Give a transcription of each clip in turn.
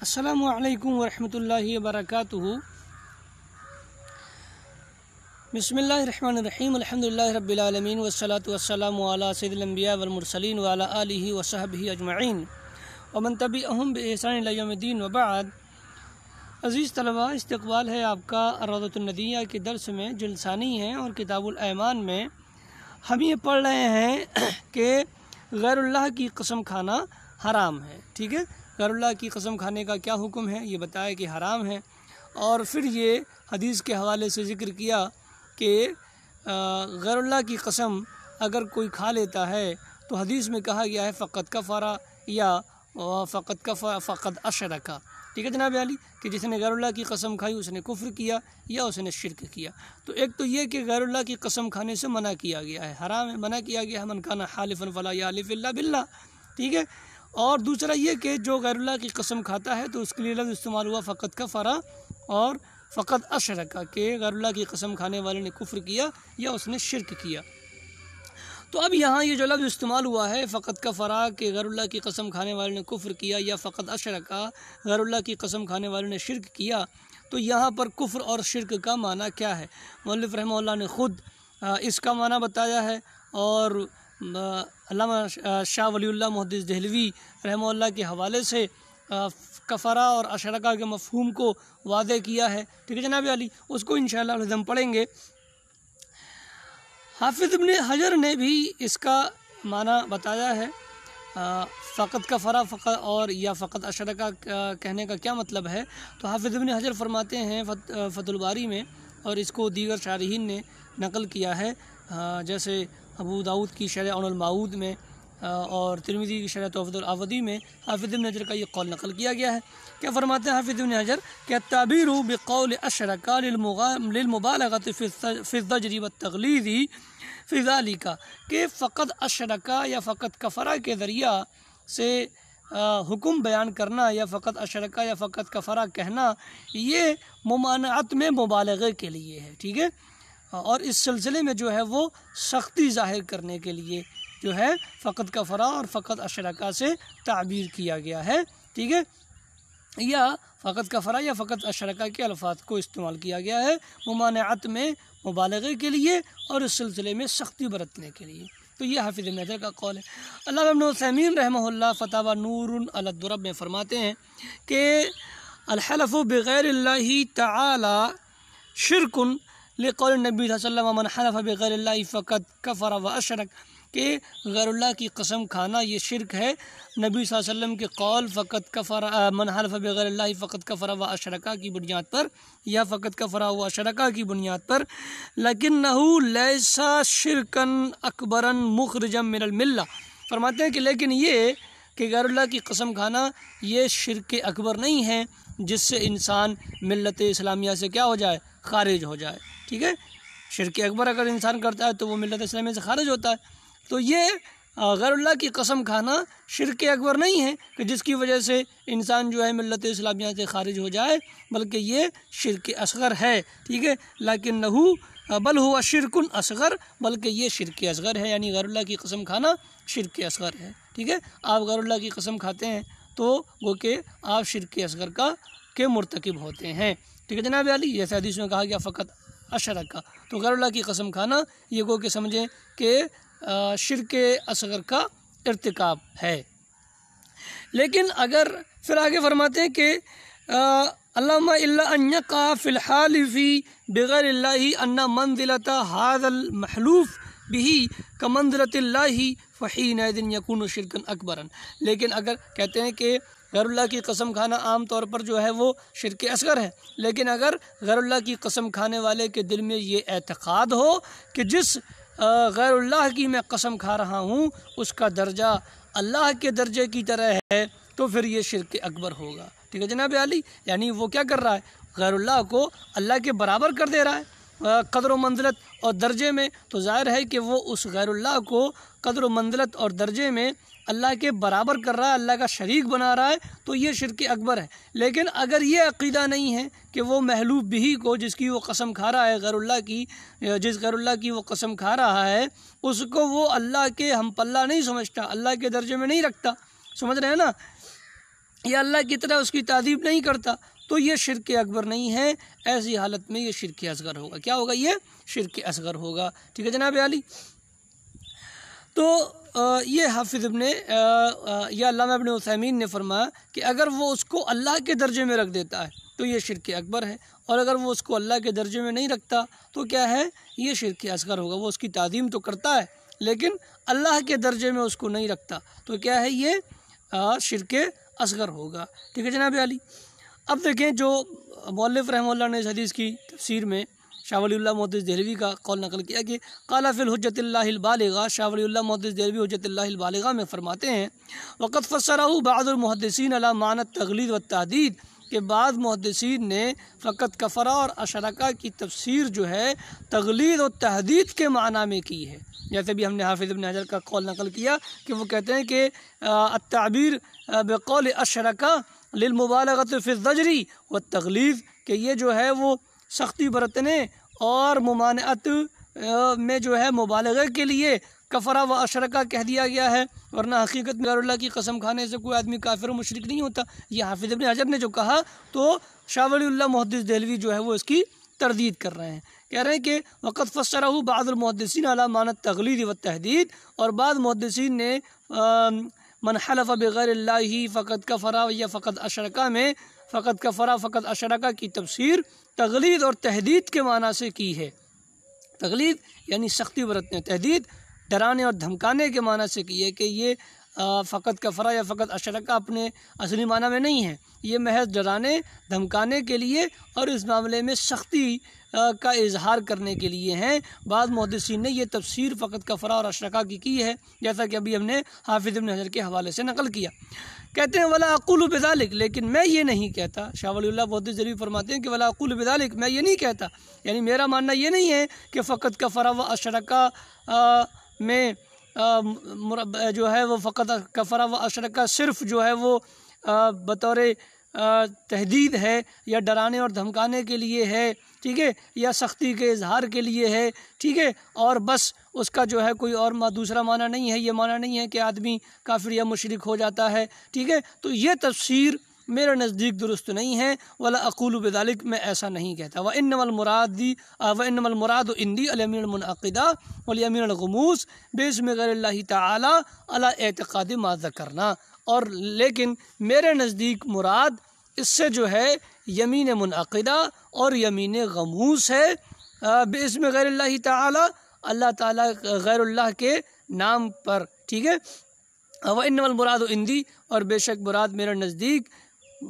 السلام علیکم ورحمۃ اللہ وبرکاتہ۔ بسم اللہ الرحمن الرحیم، الحمدللہ رب العالمین، والصلاة والسلام علی سید الانبیاء والمرسلین وعلی آلہ وصحبہ اجمعین ومن تبعہم بإحسان الی یوم الدین، وبعد۔ عزیز طلباء، استقبال ہے آپ کا روضۃ الندیہ کے درس میں، جلد ثانی ہے اور کتاب الایمان میں ہم یہ پڑھ رہے ہیں کہ غیر اللہ کی قسم کھانا حرام ہے۔ ٹھیک ہے، غیر اللہ کی قسم کھانے کا کیا حکم ہے یہ بتایا کہ حرام ہے، اور پھر یہ حدیث کے حوالے سے ذکر کیا کہ غیر اللہ کی قسم اگر کوئی کھا لیتا ہے تو حدیث میں کہا گیا ہے فقط کفرا یا فقط اشرکا۔ ٹھیک ہے جناب علی، کہ جس نے غیر اللہ کی قسم کھائی اس نے کفر کیا یا اس نے شرک کیا۔ تو ایک تو یہ کہ غیر اللہ کی قسم کھانے سے منع کیا گیا ہے، حرام ہے، منع کیا گیا ہے، من کان حالفا فلا یحلف الا باللہ۔ ٹھیک ہے، اور دوسرا یہ کہ جو غیر اللہ کی قسم کھاتا ہے تو اس کے لیے لفظ استعمال ہوا فقط کفرا اور فقط اشرکا، کہ غیر اللہ کی قسم کھانے والے نے کفر کیا یا اس نے شرک کیا۔ تو اب یہاں یہ جو لفظ استعمال ہوا ہے فقط کفرا، کہ غیر اللہ کی قسم کھانے والے نے کفر کیا، یا فقط اشرکا، غیر اللہ کی قسم کھانے والے نے شرک کیا، تو یہاں پر کفر اور شرک کا معنی کیا ہے؟ مؤلف رحمہ اللہ نے خود اس کا معنی بتایا ہے، اور علامہ شاہ ولی اللہ محدث دہلوی رحمہ اللہ کے حوالے سے کفرا اور اشرکا کے مفہوم کو واضح کیا ہے۔ ٹھیک ہے جناب علی، اس کو انشاءاللہ ہم پڑھیں گے۔ حافظ ابن حجر نے بھی اس کا معنی بتایا ہے، فقط کفرا فقط اور یا فقط اشرکا کہنے کا کیا مطلب ہے؟ تو حافظ ابن حجر فرماتے ہیں فتح الباری میں، اور اس کو دیگر شارحین نے نقل کیا ہے، جیسے ابو داؤد کی شرح عون المعود میں اور ترمذی کی شرح تحفۃ العابدی میں حافظ ابن حجر کا یہ قول نقل کیا گیا ہے۔ کیا فرماتے ہیں حافظ ابن حجر کہ التعبیر بقول اشرکا للمبالغۃ فی الزجر والتغلیظ فی ذلک، کہ فقط اشرکا یا فقط کفرا کے ذریعہ سے حکم بیان کرنا یا فقط اشرکا یا فقط کفرا کہنا یہ ممانعت میں مبالغے کے لیے ہے۔ ٹھیک ہے، اور اس سلسلے میں جو ہے وہ سختی ظاہر کرنے کے لیے جو ہے فقط کفرا اور فقط اشرکا سے تعبیر کیا گیا ہے۔ ٹھیک ہے، یا فقط کفرا یا فقط اشرکا کے الفاظ کو استعمال کیا گیا ہے ممانعت میں مبالغے کے لیے اور اس سلسلے میں سختی برتنے کے لیے۔ تو یہ حافظ ابن حجر کا قول ہے۔ علامہ ابن عثیمین رحمہ اللہ فتاوی نور علی الدرب میں فرماتے ہیں کہ الحلف بغیر اللہ تعالی شرک لقول النبی صلی اللہ علیہ وسلم من حلف بغیر اللہ فقط کفر و اشرک، کہ غیر اللہ کی قسم کھانا یہ شرک ہے نبی صلی اللہ علیہ وسلم کے قول فقط کفر من حلف بغیر اللہ فقط کفر و اشرکا کی بنیاد پر یا فقط کفر و اشرکا کی بنیاد پر، لیکنہ لیس شرکا اکبرا مخرجا من الملہ۔ فرماتے ہیں کہ لیکن یہ کہ غیر اللہ کی قسم کھانا یہ شرک اکبر نہیں ہے جس سے انسان ملت اسلامیہ سے کیا ہو جائے، خارج ہو جائے۔ ٹھیک ہے، شرک اکبر اگر انسان کرتا ہے تو وہ ملت اسلامیہ سے خارج ہوتا ہے۔ تو یہ غیر اللہ کی قسم کھانا شرک اکبر نہیں ہے کہ جس کی وجہ سے انسان جو ہے ملت اسلامیہ سے خارج ہو جائے، بلکہ یہ شرک اصغر ہے۔ ٹھیک ہے، لیکنہ بل ہوا شرک اصغر، بلکہ یہ شرک اصغر ہے، یعنی غیر اللہ کی قسم کھانا شرک اصغر ہے۔ ٹھیک ہے، آپ غیر اللہ کی قسم کھاتے ہیں تو وہ کہ آپ شرک اصغر کے مرتکب ہوتے ہیں۔ ٹھیک ہے جناب علی، جیسے حدیث میں کہا گیا فقط اشرکا، تو غیر اللہ کی قسم کھانا یہ گو کہ سمجھیں کہ شرک اصغر کا ارتکاب ہے۔ لیکن اگر پھر آگے فرماتے ہیں کہ اللہم الا ان یقع فی الحالف بغیر اللہ ان منزلۃ ھذا المحلوف بہ کمنزلۃ اللہ فحینئذ یکون شرکا اکبرا۔ لیکن اگر کہتے ہیں کہ غیر اللہ کی قسم کھانا عام طور پر جو ہے وہ شرک اصغر ہے، لیکن اگر غیر اللہ کی قسم کھانے والے کے دل میں یہ اعتقاد ہو کہ جس غیر اللہ کی میں قسم کھا رہا ہوں اس کا درجہ اللہ کے درجے کی طرح ہے، تو پھر یہ شرک اکبر ہوگا۔ ٹھیک ہے جناب علی، یعنی وہ کیا کر رہا ہے، غیر اللہ کو اللہ کے برابر کر دے رہا ہے قدر و منزلت اور درجے میں، تو ظاہر ہے کہ وہ اس غیر اللہ کو قدر و منزلت اور درجے میں اللہ کے برابر کر رہا ہے، اللہ کا شریک بنا رہا ہے، تو یہ شرک اکبر ہے۔ لیکن اگر یہ عقیدہ نہیں ہے کہ وہ محلوف بہی کو جس کی وہ قسم کھا رہا ہے غیر اللہ کی، جس غیر اللہ کی وہ قسم کھا رہا ہے اس کو وہ اللہ کے ہم پلہ نہیں سمجھتا، اللہ کے درجے میں نہیں رکھتا، سمجھ رہے ہیں نا، یا اللہ کی طرح اس کی تعظیم نہیں کرتا تو یہ شرک اکبر نہیں ہے، ایسی حالت میں یہ شرک اصغر ہوگا۔ کیا ہوگا؟ یہ شرک اصغر ہوگا۔ ٹھیک ہے جناب عالی۔ تو یہ حافظ یا علامہ ابن عثیمین نے فرمایا کہ اگر وہ اس کو اللہ کے درجے میں رکھ دیتا ہے تو یہ شرک اکبر ہے، اور اگر وہ اس کو اللہ کے درجے میں نہیں رکھتا تو کیا ہے؟ یہ شرک اصغر ہوگا۔ وہ اس کی تعظیم تو کرتا ہے لیکن اللہ کے درجے میں اس کو نہیں رکھتا تو کیا ہے؟ یہ شرک اصغر ہوگا۔ ٹھیک ہے جناب عالی۔ اب دیکھیں جو مؤلف رحمہ اللہ نے اس حدیث کی تفسیر میں شاہ ولی اللہ محدث دہلوی کا قول نقل کیا کہ قال فی الحجۃ اللہ البالغہ، شاہ ولی اللہ محدث دہلوی حجۃ اللہ البالغہ میں فرماتے ہیں وقد فسرہ بعض المحدثین علی معنی التغلیظ والتحدید، کہ بعض محدثین نے فقط کفرہ اور اشرکہ کی تفسیر جو ہے تغلیظ و تحدید کے معنی میں کی ہے، جیسے بھی ہم نے حافظ ابن حجر کا قول نقل کیا کہ وہ کہتے ہیں کہ التعبیر بقول اشرکہ للمبالغۃ فی الزجر والتغلیظ، کہ یہ جو ہے وہ سختی برتنے اور ممانعت میں جو ہے مبالغے کے لیے کفرہ و اشرکہ کہہ دیا گیا ہے، ورنہ حقیقت میں غیر اللہ کی قسم کھانے سے کوئی آدمی کافر و مشرک نہیں ہوتا۔ یہ حافظ ابن حجر نے جو کہا تو شاہ ولی اللہ محدث دہلوی جو ہے وہ اس کی تردید کر رہے ہیں، کہہ رہے ہیں کہ وقت فسرہ بعض المحدثین علی معنی التغلیظ والتحدید، اور بعض محدثین نے من حلف بغیر اللہ فقط کفرہ یا فقط اشرکہ میں فقط کفرہ فقط اشرکہ کی تفسیر تغلیظ اور تحدید کے معنی سے کی ہے۔ تغلیظ یعنی سختی برتنے، تحدید ڈرانے اور دھمکانے کے معنی سے کی ہے، کہ یہ فقط کفرہ یا فقط اشرکہ اپنے اصلی معنی میں نہیں ہے، یہ محض ڈرانے دھمکانے کے لیے اور اس معاملے میں سختی کا اظہار کرنے کے لیے ہیں۔ بعض محدثین نے یہ تفسیر فقط کفرہ اور اشرکہ کی ہے، جیسا کہ ابھی ہم نے حافظ ابن حجر کے حوالے سے نقل کیا۔ کہتے ہیں ولا اقول بذلک، لیکن میں یہ نہیں کہتا، شاہ ولی اللہ محدث دہلوی فرماتے ہیں کہ ولا اقول بذلک، میں یہ نہیں کہتا، یعنی میرا ماننا یہ نہیں ہے کہ فقط کفرہ و اشرکہ میں جو ہے وہ فقط کفرہ و اشرکہ صرف جو ہے وہ بطور تحدید ہے یا ڈرانے اور دھمکانے کے لیے ہے، ٹھیک ہے، یا سختی کے اظہار کے لیے ہے، ٹھیک ہے، اور بس اس کا جو ہے کوئی اور دوسرا معنی نہیں ہے، یہ معنی نہیں ہے کہ آدمی کافر یا مشرک ہو جاتا ہے، ٹھیک ہے۔ تو یہ تفسیر میرے نزدیک درست نہیں ہے، ولا اقول بذلک، میں ایسا نہیں کہتا۔ وانما المراد عندی الیمین المنعقدہ والیمین الغموس باسم غیر اللہ تعالی علی اعتقاد ما ذکرنا، اور لیکن میرے نزدیک مراد اس سے جو ہے یمین منعقدہ اور یمین غموس ہے، باسم غیر اللہ تعالی، اللہ تعالیٰ غیر اللہ کے نام پر، ٹھیک ہے۔ وانما المراد عندی، اور بے شک مراد میرے نزدیک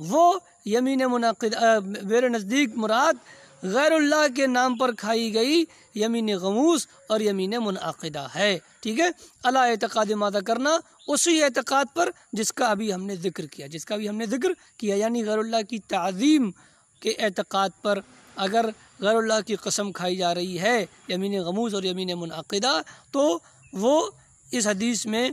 وہ یمین منعقدہ، میرے نزدیک مراد غیر اللہ کے نام پر کھائی گئی یمین غموس اور یمین منعقدہ ہے، ٹھیک ہے، علی اعتقاد ما ذکرنا، اسی اعتقاد پر جس کا ابھی ہم نے ذکر کیا، یعنی غیر اللہ کی تعظیم کے اعتقاد پر اگر غیر اللہ کی قسم کھائی جا رہی ہے یمین غموس اور یمین منعقدہ تو وہ اس حدیث میں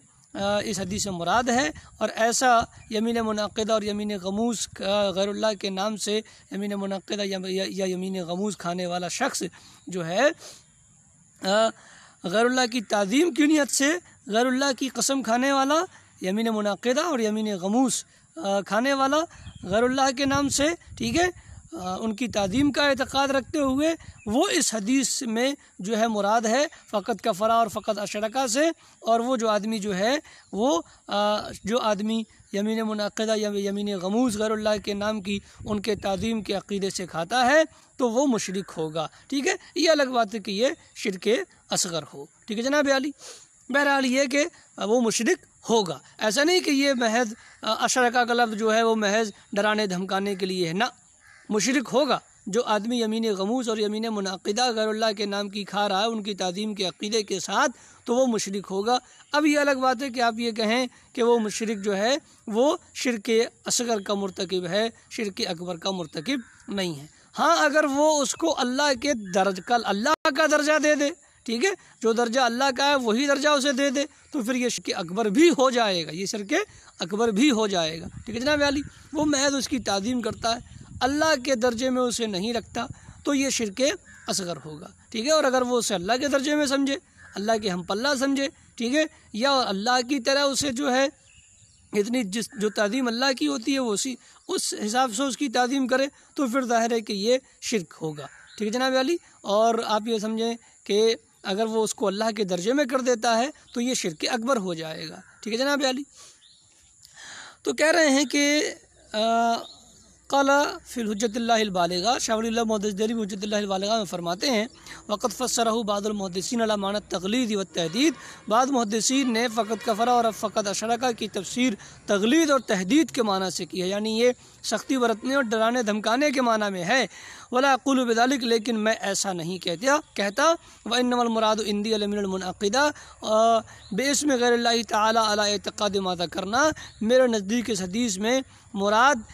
مراد ہے، اور ایسا یمین منعقدہ اور یمین غموس غیر اللہ کے نام سے یمین منعقدہ یا یمین غموس کھانے والا شخص جو ہے غیر اللہ کی تعظیم کی نیت سے غیر اللہ کی قسم کھانے والا، یمین منعقدہ اور یمین غموس کھانے والا غیر اللہ کے نام سے، ٹھیک ہے، ان کی تعظیم کا اعتقاد رکھتے ہوئے وہ اس حدیث میں جو ہے مراد ہے فقط کفرہ اور فقط اشرکہ سے، اور وہ جو آدمی جو ہے وہ جو آدمی یمین منعقدہ یا یمین غموس غیر اللہ کے نام کی ان کے تعظیم کے عقیدے سے کھاتا ہے تو وہ مشرک ہوگا، ٹھیک ہے۔ یہ الگ بات ہے کہ یہ شرک اصغر ہو، ٹھیک ہے جناب عالی۔ بہرحال یہ کہ وہ مشرک ہوگا، ایسا نہیں کہ یہ محض اشرکہ کا لفظ جو ہے وہ محض ڈرانے دھمکانے کے لیے ہے، نہ، مشرک ہوگا جو آدمی یمین غموس اور یمین منعقدہ غیر اللہ کے نام کی کھا رہا ہے ان کی تعظیم کے عقیدے کے ساتھ، تو وہ مشرک ہوگا۔ اب یہ الگ بات ہے کہ آپ یہ کہیں کہ وہ مشرک جو ہے وہ شرک اصغر کا مرتکب ہے، شرک اکبر کا مرتکب نہیں ہے۔ ہاں اگر وہ اس کو اللہ کا درجہ دے دے، ٹھیک ہے، جو درجہ اللہ کا ہے وہی درجہ اسے دے دے تو پھر یہ شرک اکبر بھی ہو جائے گا، یہ شرک اکبر بھی ہو جائے گا، ٹھیک ہے جناب عالی۔ وہ محض اس کی تعظیم کرتا ہے، اللہ کے درجے میں اسے نہیں رکھتا تو یہ شرک اصغر ہوگا، ٹھیک ہے۔ اور اگر وہ اسے اللہ کے درجے میں سمجھے، اللہ کے ہم پلہ سمجھے، ٹھیک ہے، یا اللہ کی طرح اسے جو ہے اتنی جو تعظیم اللہ کی ہوتی ہے وہ اس حساب سے اس کی تعظیم کرے تو پھر ظاہر ہے کہ یہ شرک ہوگا، ٹھیک ہے جناب علی۔ اور آپ یہ سمجھیں کہ اگر وہ اس کو اللہ کے درجے میں کر دیتا ہے تو یہ شرک اکبر ہو جائے گا، ٹھیک ہے جناب علی۔ تو کہہ رہے ہیں کہ قال فی الحجۃ اللہ البالغہ، شاہ ولی اللہ محدث دہلوی حجۃ اللہ البالغہ میں فرماتے ہیں وقت فسرہ بعض المحدثین علی معنی التقلید والتحدید، بعض محدثین نے فقط کفر اور فقط اشرکا کی تفسیر تقلید اور تحدید کے معنی سے کی ہے، یعنی یہ سختی برتنے اور ڈرانے دھمکانے کے معنی میں ہے۔ ولا اقول بذلک، لیکن میں ایسا نہیں کہتا وانما المراد عندی من المنعقدہ باسم غیر اللہ تعالی علی اعتقاد ما ذکرنا، میرے نزدیک اس حدیث میں مراد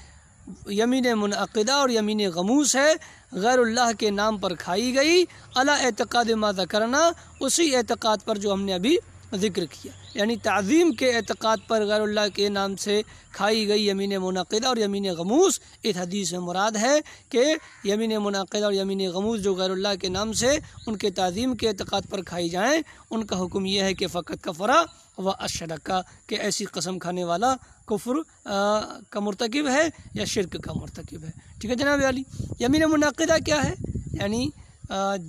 یمین منعقدہ اور یمین غموس ہے، غیر اللہ کے نام پر کھائی گئی، علی اعتقاد ما ذکرنا، اسی اعتقاد پر جو ہم نے ابھی ذکر کیا، یعنی تعظیم کے اعتقاد پر غیر اللہ کے نام سے کھائی گئی یمین منعقدہ اور یمین غموس۔ اس حدیث میں مراد ہے کہ یمین منعقدہ اور یمین غموس جو غیر اللہ کے نام سے ان کے تعظیم کے اعتقاد پر کھائی جائیں، ان کا حکم یہ ہے کہ فقط کفرا و اشرکا، کہ ایسی قسم کھانے والا کفر کا مرتکب ہے یا شرک کا مرتکب ہے، ٹھیک ہے جناب علی۔ یمین منعقدہ کیا ہے؟ یعنی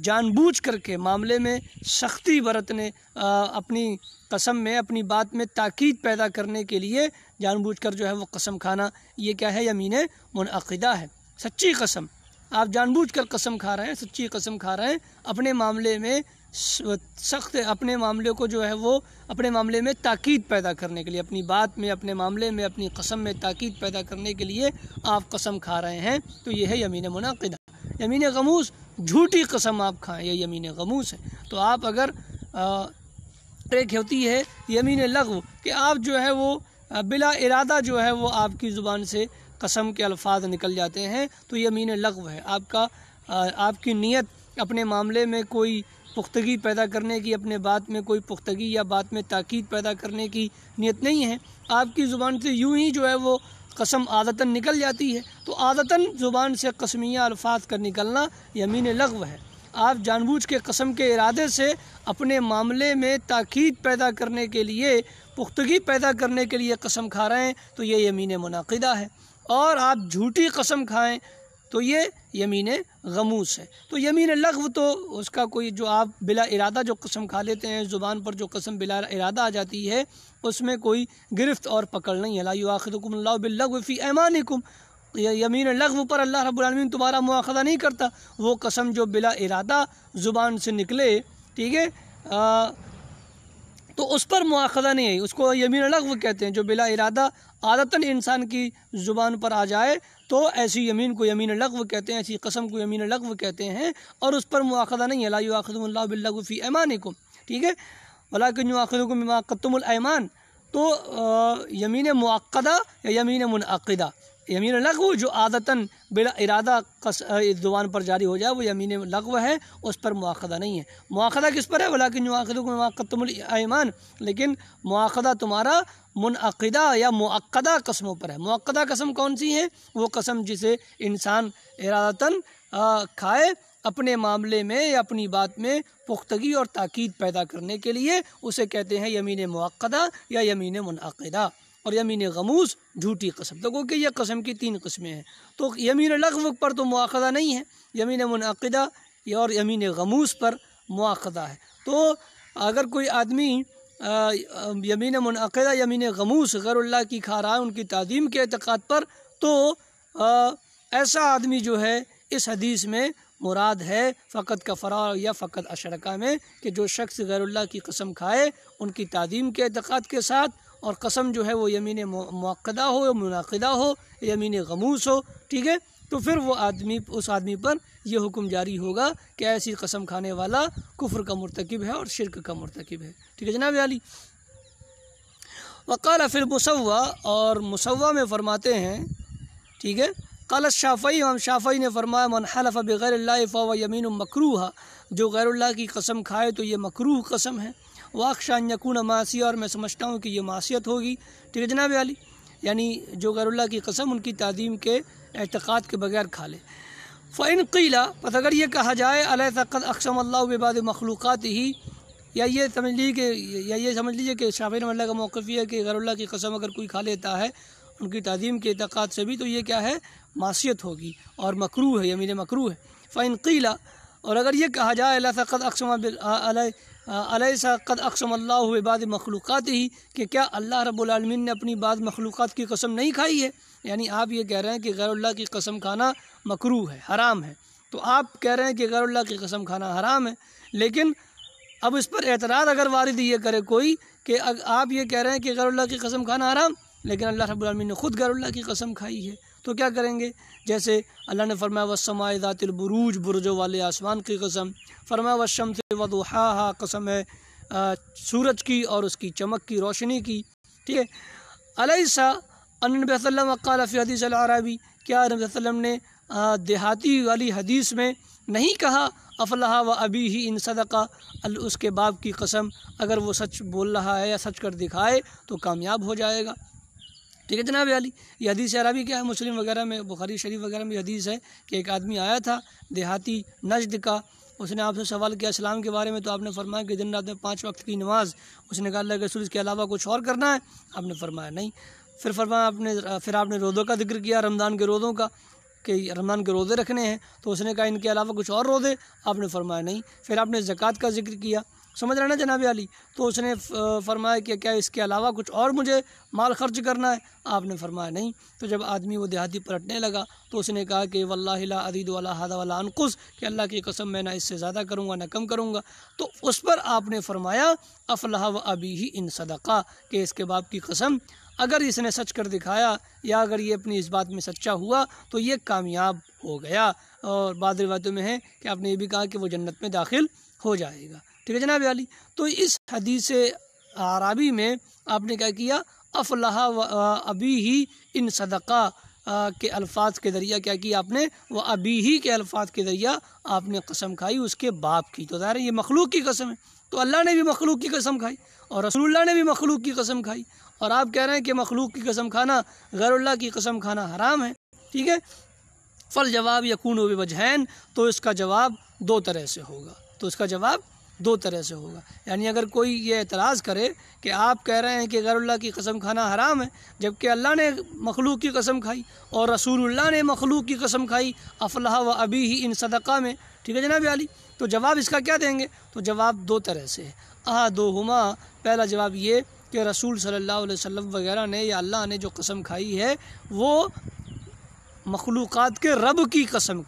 جان بوجھ کر کے معاملے میں سختی برتنے، اپنی قسم میں اپنی بات میں تاکید پیدا کرنے کے لیے جان بوجھ کر جو ہے وہ قسم کھانا، یہ کیا ہے؟ یمین منعقدہ ہے، سچی قسم۔ آپ جان بوجھ کر قسم کھا رہے ہیں، سچی قسم کھا رہے ہیں، اپنے معاملے میں سخت، اپنے معاملے کو جو ہے وہ اپنے معاملے میں تاکید پیدا کرنے کے لیے، اپنی بات میں، اپنے معاملے میں، اپنی قسم میں تاکید پیدا کرنے کے لیے آپ قسم کھا رہے ہیں، تو یہ ہے یمین منعقدہ۔ یمین غموس، جھوٹی قسم آپ کھائیں، یہ یمین غموس ہے۔ تو آپ اگر ایک ہوتی ہے یمین لغو، کہ آپ جو ہے وہ بلا ارادہ جو ہے وہ آپ کی زبان سے قسم کے الفاظ نکل جاتے ہیں، تو یمین لغو ہے۔ آپ کی نیت اپنے معاملے میں کوئی پختگی پیدا کرنے کی، اپنے بات میں کوئی پختگی یا بات میں تاکید پیدا کرنے کی نیت نہیں ہے، آپ کی زبان سے یوں ہی جو ہے وہ قسم عادتاً نکل جاتی ہے، تو عادتاً زبان سے قسمیہ الفاظ کا نکلنا یمین لغو ہے۔ آپ جان بوجھ کے قسم کے ارادے سے اپنے معاملے میں تاکید پیدا کرنے کے لیے، پختگی پیدا کرنے کے لیے قسم کھا رہے ہیں، تو یہ یمین منعقدہ ہے۔ اور آپ جھوٹی قسم کھائیں تو یہ یمین غموس ہے۔ تو یمین لغو تو اس کا کوئی، جو آپ بلا ارادہ جو قسم کھا لیتے ہیں، زبان پر جو قسم بلا ارادہ آ جاتی ہے، اس میں کوئی گرفت اور پکڑ نہیں ہے۔ لا یؤاخذکم اللہ باللغو فی ایمانکم، یمین لغو پر اللہ رب العالمین تمہارا مواخذہ نہیں کرتا، وہ قسم جو بلا ارادہ زبان سے نکلے، ٹھیک ہے، تو اس پر مواخذہ نہیں ہے، اس کو یمین لغو کہتے ہیں۔ جو بلا ارادہ عادتاً انسان کی زبان پر آ جائے تو ایسی یمین کو یمین لغو کہتے ہیں، ایسی قسم کو یمین لغو کہتے ہیں، اور اس پر مواخذہ نہیں ہے۔ لا یؤاخذکم اللہ باللغو فی ایمانکم، ٹھیک ہے، ولکن یؤاخذکم بما عقدتم الایمان۔ تو یمین معقدہ یا یمین منعقدہ، یمین لغو جو عادتاً بلا ارادہ زبان پر جاری ہو جائے وہ یمین لغو ہے، اس پر مواخذہ نہیں ہے۔ مواخذہ کس پر ہے؟ ولیکن یؤاخذکم بما عقدتم الایمان، لیکن مواخذہ تمہارا منعقدہ یا معقدہ قسموں پر ہے۔ معقدہ قسم کون سی ہے؟ وہ قسم جسے انسان ارادتاً کھائے اپنے معاملے میں یا اپنی بات میں پختگی اور تاکید پیدا کرنے کے لیے، اسے کہتے ہیں یمین معقدہ یا یمین منعقدہ۔ اور یمین غموس جھوٹی قسم، تو کہ یہ قسم کی 3 قسمیں ہیں۔ تو یمین لغو پر تو مواخذہ نہیں ہے، یمین منعقدہ اور یمین غموس پر مواخذہ ہے۔ تو اگر کوئی آدمی یمین منعقدہ، یمین غموس غیر اللہ کی کھا رہا ہے ان کی تعظیم کے اعتقاد پر، تو ایسا آدمی جو ہے اس حدیث میں مراد ہے فقط کفرا یا فقط اشرکا میں، کہ جو شخص غیر اللہ کی قسم کھائے ان کی تعظیم کے اعتقاد کے ساتھ، اور قسم جو ہے وہ یمین معقدہ ہو یا منعقدہ ہو، یمین غموس ہو، ٹھیک ہے، تو پھر وہ آدمی، اس آدمی پر یہ حکم جاری ہوگا کہ ایسی قسم کھانے والا کفر کا مرتکب ہے اور شرک کا مرتکب ہے، ٹھیک ہے جناب علی۔ وقال فی المسوّا، اور مسوّا میں فرماتے ہیں، ٹھیک ہے، قال الشافعی، امام شافعی نے فرمایا من حلف بغیر اللہ فهو یمین مکروہ، جو غیر اللہ کی قسم کھائے تو یہ مکروہ قسم ہے۔ واخشى ان یکون معصیہ، اور میں سمجھتا ہوں کہ یہ معصیت ہوگی، ٹھیک ہے جناب علی، یعنی جو غیر اللہ کی قسم ان کی تعظیم کے اعتقاد کے بغیر کھا لے۔ فإن قیل، پس اگر یہ کہا جائے الیس قد اقسم اللہ ببعض مخلوقاتہ، یا یہ سمجھ لیجیے کہ شافعی رحمۃ اللہ کا موقف یہ ہے کہ غیر اللہ کی قسم اگر کوئی کھا لیتا ہے ان کی تعظیم کے اعتقاد سے بھی، تو یہ کیا ہے؟ معصیت ہوگی اور مکروہ ہے، یمین مکروہ ہے۔ فَإِنْ قِيلَ، اور اگر یہ کہا جائے الیس قد اقسم اللہ بعض مخلوقاتہ، کہ کیا اللہ رب العالمین نے اپنی بعض مخلوقات کی قسم نہیں کھائی ہے؟ یعنی آپ یہ کہہ رہے ہیں کہ غیر اللہ کی قسم کھانا مکروہ ہے، حرام ہے، تو آپ کہہ رہے ہیں کہ غیر اللہ کی قسم کھانا حرام ہے، لیکن اب اس پر اعتراض اگر وارد یہ کرے کوئی کہ آپ یہ کہہ رہے ہیں کہ غیر اللہ کی قسم کھانا حرام، لیکن اللہ رب العالمین نے خود غیر اللہ کی قسم کھائی ہے، تو کیا کریں گے؟ جیسے اللہ نے فرمایا والسماء ذات البروج، برجوں والے آسمان کی قسم، فرمایا والشمس وضحاہا، قسم ہے سورج کی اور اس کی چمک کی، روشنی کی، ٹھیک ہے۔ الیس ان نبی صلی اللہ علیہ وسلم قال فی حدیث العربی، کیا نبی صلی اللہ علیہ وسلم نے دیہاتی والی حدیث میں نہیں کہا افلح و ابیہ ان صدقہ، اس کے باپ کی قسم، اگر وہ سچ بول رہا ہے یا سچ کر دکھائے تو کامیاب ہو جائے گا، ٹھیک ہے جناب علی۔ یہ حدیث عربی کیا ہے؟ مسلم وغیرہ میں، بخاری شریف وغیرہ میں حدیث ہے کہ ایک آدمی آیا تھا دیہاتی نجد کا، اس نے آپ سے سوال کیا اسلام کے بارے میں، تو آپ نے فرمایا کہ دن رات میں 5 وقت کی نماز۔ اس نے کہا اللہ کے رسول اس کے علاوہ کچھ اور کرنا ہے؟ آپ نے فرمایا نہیں۔ پھر فرمایا پھر آپ نے روزوں کا ذکر کیا، رمضان کے روزوں کا، کہ رمضان کے روزے رکھنے ہیں، تو اس نے کہا ان کے علاوہ کچھ اور روزے؟ آپ نے فرمایا نہیں۔ پھر آپ نے زکوٰۃ کا ذکر کیا، سمجھ رہے نا جناب علی؟ تو اس نے فرمایا کہ کیا اس کے علاوہ کچھ اور مجھے مال خرچ کرنا ہے؟ آپ نے فرمایا نہیں۔ تو جب آدمی وہ دیہاتی پلٹنے لگا تو اس نے کہا کہ واللہ لا ازید ولا ھذا ولا انقص، کہ اللہ کی قسم میں نہ اس سے زیادہ کروں گا نہ کم کروں گا۔ تو اس پر آپ نے فرمایا افلح و ابیہ ان صدقہ، کہ اس کے باپ کی قسم، اگر اس نے سچ کر دکھایا یا اگر یہ اپنی اس بات میں سچا ہوا تو یہ کامیاب ہو گیا۔ اور بعض روایتوں میں ہے کہ آپ نے یہ بھی کہا کہ وہ جنت میں داخل ہو جائے گا، ٹھیک ہے جناب علی۔ تو اس حدیث عربی میں آپ نے کیا کیا؟ افلح و ابیہ ان صدقہ کے الفاظ کے ذریعہ کیا کیا آپ نے؟ وہ ابیہ کے الفاظ کے ذریعہ آپ نے قسم کھائی اس کے باپ کی، تو ظاہر ہے یہ مخلوق کی قسم ہے، تو اللہ نے بھی مخلوق کی قسم کھائی اور رسول اللہ نے بھی مخلوق کی قسم کھائی، اور آپ کہہ رہے ہیں کہ مخلوق کی قسم کھانا، غیر اللہ کی قسم کھانا حرام ہے، ٹھیک ہے۔ فالجواب یکون بوجہین، تو اس کا جواب دو طرح سے ہوگا، یعنی اگر کوئی یہ اعتراض کرے کہ آپ کہہ رہے ہیں کہ غیر اللہ کی قسم کھانا حرام ہے، جبکہ اللہ نے مخلوق کی قسم کھائی اور رسول اللہ نے مخلوق کی قسم کھائی افلح و ابیہ ان صدقہ میں، ٹھیک ہے جناب علی۔ تو جواب اس کا کیا دیں گے؟ تو جواب دو طرح سے ہے، احدہما، پہلا جواب یہ کہ رسول صلی اللہ علیہ وسلم وغیرہ نے یا اللہ نے جو قسم کھائی ہے وہ مخلوقات کے رب کی قسم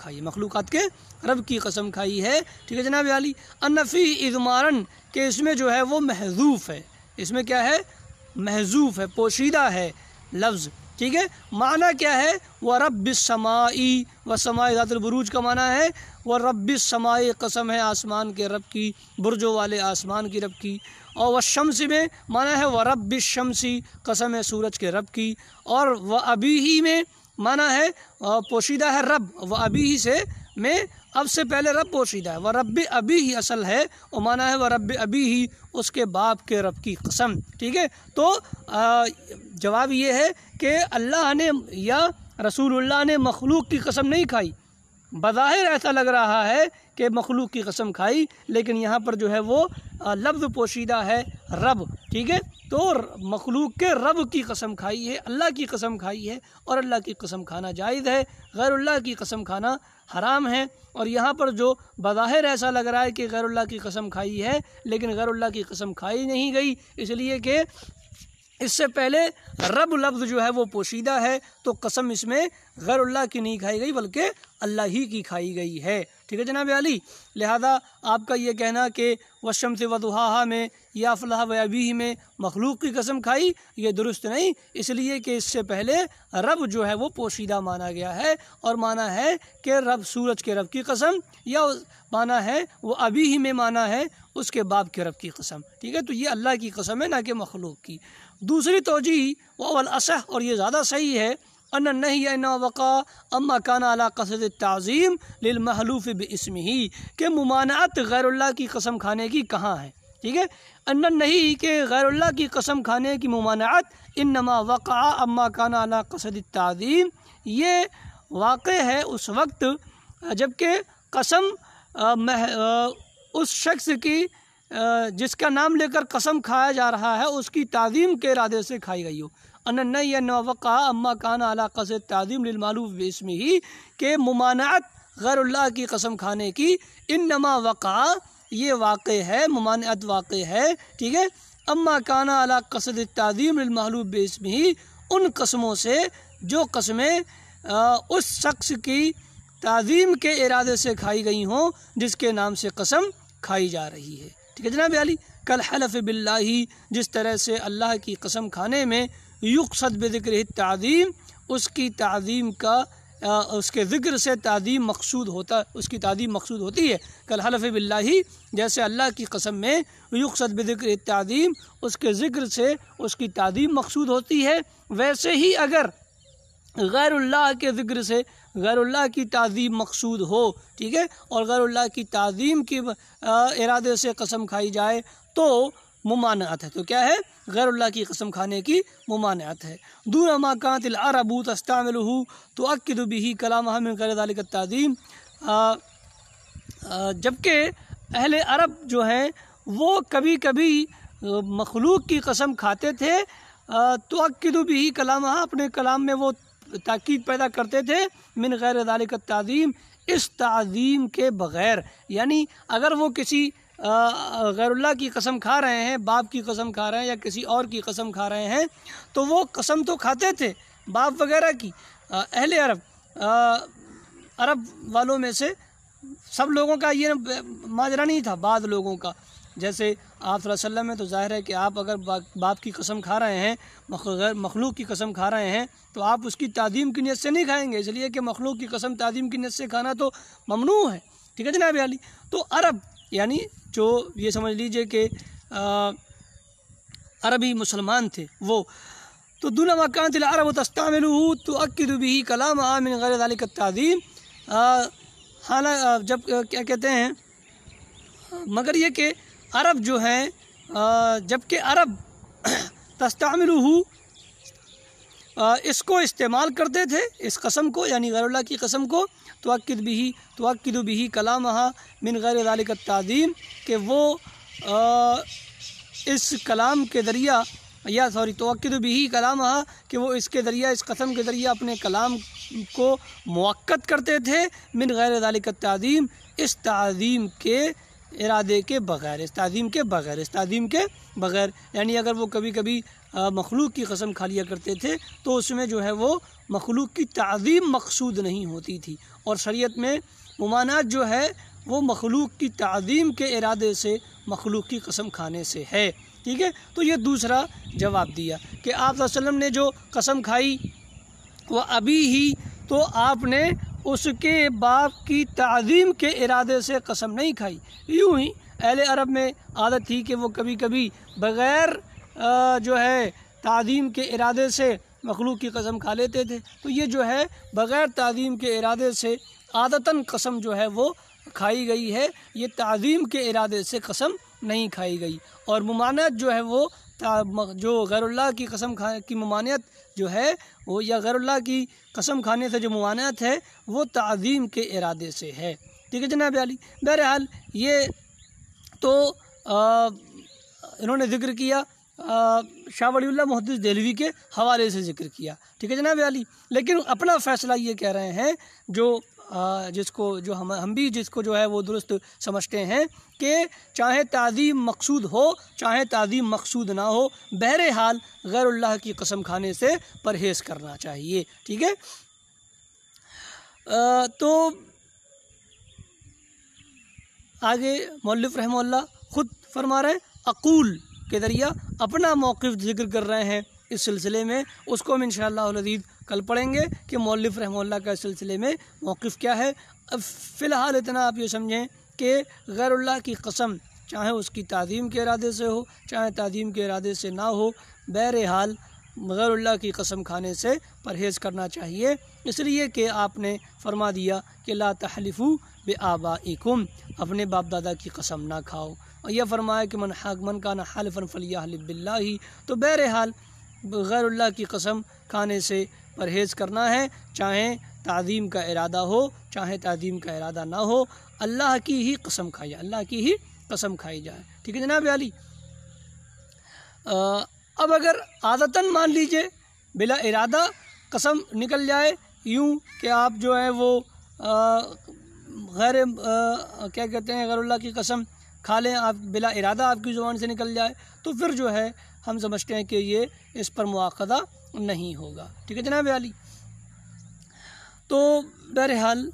کھائی ہے، ٹھیک ہے جناب علی۔ ان فی اضمارن، کہ اس میں جو ہے وہ محذوف ہے، اس میں کیا ہے؟ محذوف ہے، پوشیدہ ہے لفظ، ٹھیک ہے۔ معنی کیا ہے؟ وَرَبِّ السَّمَاءِ، وَالسَّمَاءِ ذات البروج کا معنی ہے وَرَبِّ السَّمَاءِ، قسم ہے آسمان کے رب کی، برجوں والے آسمان کی رب کی، اور والشمس میں معنی ہے وَرَبِّ الشَّمْسِ، قسم ہے سورج کے رب کی، اور وَأَبِيهِ میں معنی ہے پوشیدہ ہے رب، وَأَبِيهِ سے میں اب سے پہلے رب پوشیدہ ہے، وَرَبِّ أَبِيهِ اصل ہے، اور معنی ہے وَرَبِّ أَبِيهِ، اس کے باپ کے رب کی قسم، ٹھیک ہے۔ تو جواب یہ ہے کہ اللہ نے یا رسول اللہ نے مخلوق کی قسم نہیں کھائی، بظاہر ایسا لگ رہا ہے کہ مخلوق کی قسم کھائی، لیکن یہاں پر جو ہے وہ لفظ پوشیدہ ہے رب، ٹھیک ہے۔ تو مخلوق کے رب کی قسم کھائی ہے، اللہ کی قسم کھائی ہے، اور اللہ کی قسم کھانا جائز ہے، غیر اللہ کی قسم کھانا حرام ہے۔ اور یہاں پر جو بظاہر ایسا لگ رہا ہے کہ غیر اللہ کی قسم کھائی ہے، لیکن غیر اللہ کی قسم کھائی نہیں گئی، اس لیے کہ اس سے پہلے رب لفظ جو ہے وہ پوشیدہ ہے، تو قسم اس میں غیر اللہ کی نہیں کھائی گئی بلکہ اللہ ہی کی کھائی گئی ہے، ٹھیک ہے جناب علی۔ لہذا آپ کا یہ کہنا کہ والشمس وضحاہا میں یا افلح و ابیہ میں مخلوق کی قسم کھائی، یہ درست نہیں، اس لیے کہ اس سے پہلے رب جو ہے وہ پوشیدہ مانا گیا ہے، اور مانا ہے کہ رب سورج کے رب کی قسم، یا مانا ہے وہ ابیہ میں مانا ہے اس کے باپ کے رب کی قسم، ٹھیک ہے۔ تو یہ اللہ کی قسم ہے نہ کہ مخلوق کی۔ دوسری توجیہ والاصح، اور یہ زیادہ صحیح ہے، ان النہی انما وقع اما کان علی قصد التعظیم للمحلوف باسمہ، کہ ممانعت غیر اللہ کی قسم کھانے کی کہاں ہے، ٹھیک ہے۔ ان النہی، کہ غیر اللہ کی قسم کھانے کی ممانعت، انما وقع اما کان علی قصد التعظیم، یہ واقع ہے اس وقت جبکہ قسم اس شخص کی جس کا نام لے کر قسم کھایا جا رہا ہے اس کی تعظیم کے ارادے سے کھائی گئی ہو۔ اننّی وقع اما کان علی قصد تعظیم للمعلوف باسمہ، کہ ممانعت غیر اللہ کی قسم کھانے کی انما وقع، یہ واقع ہے، ممانعت واقع ہے، ٹھیک ہے، اما کان علی قصد تعظیم للمعلوف باسمہ، ان قسموں سے جو قسمیں اس شخص کی تعظیم کے ارادے سے کھائی گئی ہوں جس کے نام سے قسم کھائی جا رہی ہے، ٹھیک ہے جناب علی۔ کل حلف باللہ، جس طرح سے اللہ کی قسم کھانے میں یقصد بذکر التعظیم، اس کی تعظیم کا اس کے ذکر سے تعظیم مقصود ہوتا، اس کی تعظیم مقصود ہوتی ہے۔ کل حلف باللہ، جیسے اللہ کی قسم میں یقصد بذکر التعظیم، اس کے ذکر سے اس کی تعظیم مقصود ہوتی ہے، ویسے ہی اگر غیر اللہ کے ذکر سے غیر اللہ کی تعظیم مقصود ہو، ٹھیک ہے، اور غیر اللہ کی تعظیم کی ارادے سے قسم کھائی جائے تو ممانعت ہے۔ تو کیا ہے؟ غیر اللہ کی قسم کھانے کی ممانعت ہے۔ دون ما کانت العرب تستعملہ تؤکد بہ کلامہ من غیر ذلک التعظیم، جبکہ اہل عرب جو ہیں وہ کبھی کبھی مخلوق کی قسم کھاتے تھے، تؤکد بہ کلامہ، اپنے کلام میں وہ تاکید پیدا کرتے تھے، من غیر ذلک التعظیم، اس تعظیم کے بغیر، یعنی اگر وہ کسی غیر اللہ کی قسم کھا رہے ہیں، باپ کی قسم کھا رہے ہیں یا کسی اور کی قسم کھا رہے ہیں، تو وہ قسم تو کھاتے تھے باپ وغیرہ کی۔ اہل عرب والوں میں سے سب لوگوں کا یہ ماجرا نہیں تھا، بعض لوگوں کا، جیسے آپ صلی اللہ علیہ وسلم میں تو ظاہر ہے کہ آپ اگر باپ کی قسم کھا رہے ہیں، مخلوق کی قسم کھا رہے ہیں، تو آپ اس کی تعظیم کی نیت سے نہیں کھائیں گے، اس لیے کہ مخلوق کی قسم تعظیم کی نیت سے کھانا تو ممنوع ہے، ٹھیک ہے جناب علی۔ تو عرب یعنی جو یہ سمجھ لیجئے کہ عربی مسلمان تھے وہ، تو دون ما کانت العرب تستعملہ تؤکد بہ کلامہ من غیر ذلک التعظیم، جب کیا کہتے ہیں، مگر یہ کہ عرب جو ہیں، جبکہ عرب تستعملہ، اس کو استعمال کرتے تھے، اس قسم کو، یعنی غیر اللہ کی قسم کو، تؤکد بہ کلامہ من غیر ذلک التعظیم، کہ وہ اس کلام کے ذریعہ تؤکد بہ کلامہ، کہ وہ اس کے ذریعہ، اس قسم کے ذریعہ اپنے کلام کو مؤکد کرتے تھے، من غیر ذلک التعظیم، اس تعظیم کے ارادے کے بغیر، اس تعظیم کے بغیر، یعنی اگر وہ کبھی کبھی مخلوق کی قسم کھا لیا کرتے تھے تو اس میں جو ہے وہ مخلوق کی تعظیم مقصود نہیں ہوتی تھی، اور شریعت میں ممانعت جو ہے وہ مخلوق کی تعظیم کے ارادے سے مخلوق کی قسم کھانے سے ہے، ٹھیک ہے۔ تو یہ دوسرا جواب دیا کہ آپ صلی اللہ علیہ وسلم نے جو قسم کھائی وہ ابھی ہی، تو آپ نے اس کے باپ کی تعظیم کے ارادے سے قسم نہیں کھائی، یوں ہی اہل عرب میں عادت تھی کہ وہ کبھی کبھی بغیر جو ہے تعظیم کے ارادے سے مخلوق کی قسم کھا لیتے تھے، تو یہ جو ہے بغیر تعظیم کے ارادے سے عادتاً قسم جو ہے وہ کھائی گئی ہے، یہ تعظیم کے ارادے سے قسم نہیں کھائی گئی۔ اور ممانعت جو ہے وہ جو غیر اللہ کی قسم کی ممانعت جو ہے وہ، یا غیر اللہ کی قسم کھانے سے جو ممانعت ہے وہ تعظیم کے ارادے سے ہے، ٹھیک ہے جناب علی۔ بہرحال یہ تو انہوں نے ذکر کیا، شاہ ولی اللہ محدث دہلوی کے حوالے سے ذکر کیا، ٹھیک ہے جناب علی، لیکن اپنا فیصلہ یہ کہہ رہے ہیں جو ہم بھی جس کو جو ہے وہ درست سمجھتے ہیں کہ چاہے تعظیم مقصود ہو چاہے تعظیم مقصود نہ ہو، بہرحال غیر اللہ کی قسم کھانے سے پرہیز کرنا چاہیے، ٹھیک ہے۔ تو آگے مؤلف رحمہ اللہ خود فرما رہے ہیں، اقول کے ذریعہ اپنا موقف ذکر کر رہے ہیں اس سلسلے میں، اس کو ہم انشاءاللہ العزیز کل پڑھیں گے کہ مؤلف رحمہ اللہ کا اس سلسلے میں موقف کیا ہے۔ اب فی الحال اتنا آپ یہ سمجھیں کہ غیر اللہ کی قسم چاہے اس کی تعظیم کے ارادے سے ہو چاہے تعظیم کے ارادے سے نہ ہو، بہرحال غیر اللہ کی قسم کھانے سے پرہیز کرنا چاہیے، اس لیے کہ آپ نے فرما دیا کہ لا تحلفوا بآبائکم، اپنے باپ دادا کی قسم نہ کھاؤ، اور یہ فرمایا کہ من کان حالفا فلیحلف باللہ، تو بہرحال غیر اللہ کی قسم کھانے سے پرہیز کرنا ہے، چاہے تعظیم کا ارادہ ہو چاہے تعظیم کا ارادہ نہ ہو، اللہ کی ہی قسم کھائی جائے، اللہ کی ہی قسم کھائی جائے۔ ٹھیک ہے جناب عالی. اب اگر عادتاً مان لیجئے بلا ارادہ قسم نکل جائے یوں کہ آپ جو ہے وہ کیا کہتے ہیں غیر اللہ کی قسم کھا لیں، آپ بلا ارادہ آپ کی زبان سے نکل جائے، تو پھر جو ہے ہم سمجھتے ہیں کہ یہ اس پر مواخذہ نہیں ہوگا. ٹھیک ہے جناب عالی. تو بہرحال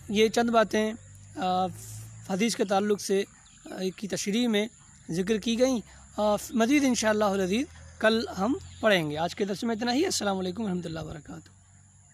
یہ چند باتیں حدیث کے تعلق سے کی تشریح میں ذکر کی گئیں. مزید انشاءاللہ العزیز کل ہم پڑھیں گے. آج کے درس میں اتنا ہی. السلام علیکم ورحمۃ اللہ وبرکاتہ.